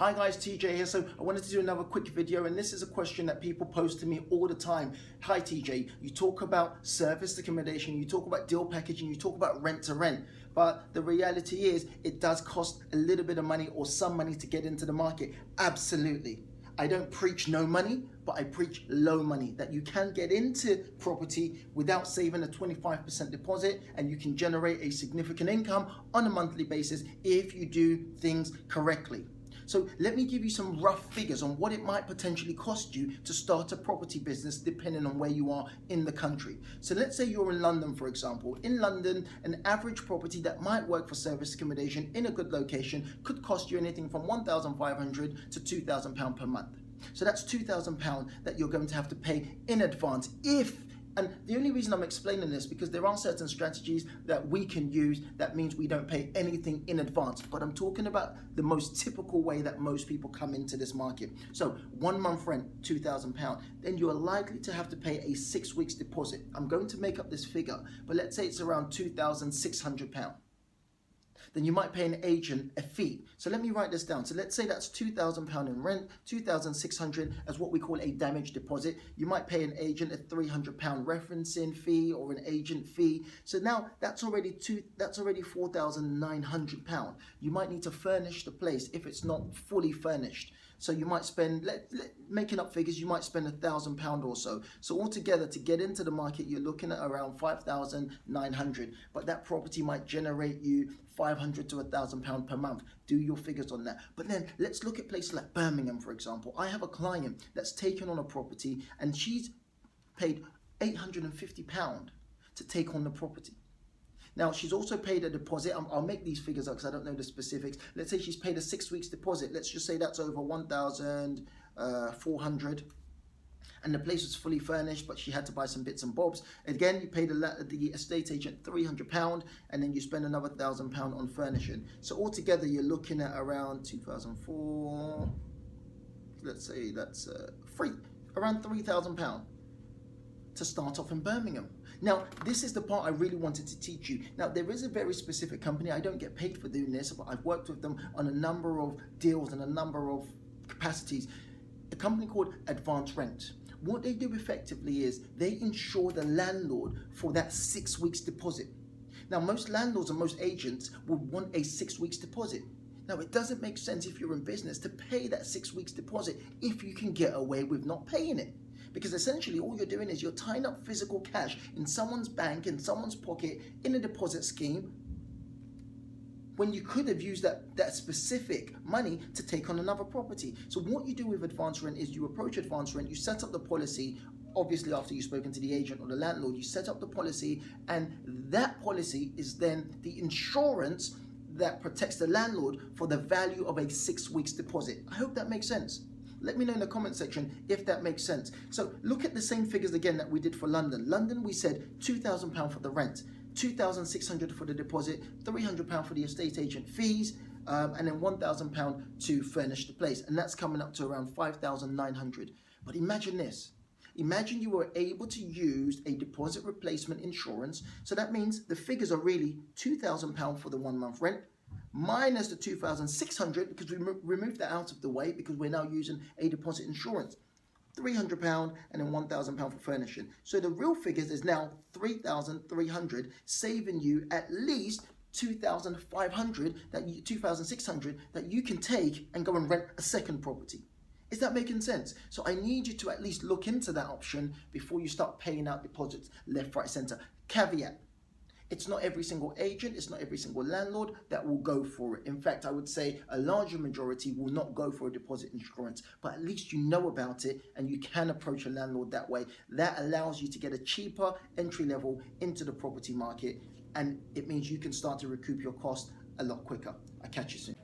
Hi guys, TJ here. So I wanted to do another quick video, and this is a question that people pose to me all the time. Hi TJ, you talk about serviced accommodation, you talk about deal packaging, you talk about rent to rent, but the reality is it does cost a little bit of money or some money to get into the market. Absolutely. I don't preach no money, but I preach low money, that you can get into property without saving a 25% deposit, and you can generate a significant income on a monthly basis if you do things correctly. So let me give you some rough figures on what it might potentially cost you to start a property business depending on where you are in the country. So let's say you're in London, for example. In London, an average property that might work for service accommodation in a good location could cost you anything from £1,500 to £2,000 per month. So that's £2,000 that you're going to have to pay in advance and the only reason I'm explaining this because there are certain strategies that we can use that means we don't pay anything in advance. But I'm talking about the most typical way that most people come into this market. So 1 month rent, £2,000. Then you're likely to have to pay a 6 weeks deposit. I'm going to make up this figure, but let's say it's around £2,600. Then you might pay an agent a fee. So let me write this down. So let's say that's £2,000 in rent, £2,600 as what we call a damage deposit. You might pay an agent a £300 referencing fee or an agent fee. So now that's already £4,900. You might need to furnish the place if it's not fully furnished. So you might spend, making up figures, you might spend £1,000 or so. So altogether, to get into the market, you're looking at around £5,900. But that property might generate you £500 to £1,000 per month. Do your figures on that. But then let's look at places like Birmingham, for example. I have a client that's taken on a property and she's paid £850 to take on the property. Now, she's also paid a deposit. I'll make these figures up because I don't know the specifics. Let's say she's paid a 6 weeks deposit. Let's just say that's over £1,400. And the place was fully furnished, but she had to buy some bits and bobs. Again, you paid the estate agent £300, and then you spend another £1,000 on furnishing. So altogether, you're looking at around 2004. Let's say that's around £3,000 to start off in Birmingham. Now, this is the part I really wanted to teach you. Now, there is a very specific company. I don't get paid for doing this, but I've worked with them on a number of deals and a number of capacities. A company called Advanced Rent. What they do effectively is they insure the landlord for that 6 weeks deposit. Now, most landlords and most agents would want a 6 weeks deposit. Now, it doesn't make sense if you're in business to pay that 6 weeks deposit if you can get away with not paying it. Because essentially all you're doing is you're tying up physical cash in someone's bank, in someone's pocket, in a deposit scheme, when you could have used that specific money to take on another property. So what you do with Advanced Rent is you approach Advanced Rent, you set up the policy, obviously after you've spoken to the agent or the landlord, you set up the policy, and that policy is then the insurance that protects the landlord for the value of a 6 weeks deposit. I hope that makes sense. Let me know in the comment section if that makes sense. So look at the same figures again that we did for London. London, we said £2,000 for the rent, £2,600 for the deposit, £300 for the estate agent fees, and then £1,000 to furnish the place. And that's coming up to around £5,900. But imagine this. Imagine you were able to use a deposit replacement insurance. So that means the figures are really £2,000 for the 1 month rent, minus the £2,600 because we removed that out of the way because we're now using a deposit insurance. £300 and then £1,000 for furnishing. So the real figures is now £3,300, saving you at least £2,600 that you can take and go and rent a second property. Is that making sense? So I need you to at least look into that option before you start paying out deposits left, right, center. Caveat. It's not every single agent, it's not every single landlord that will go for it. In fact, I would say a larger majority will not go for a deposit insurance, but at least you know about it and you can approach a landlord that way. That allows you to get a cheaper entry level into the property market, and it means you can start to recoup your cost a lot quicker. I'll catch you soon.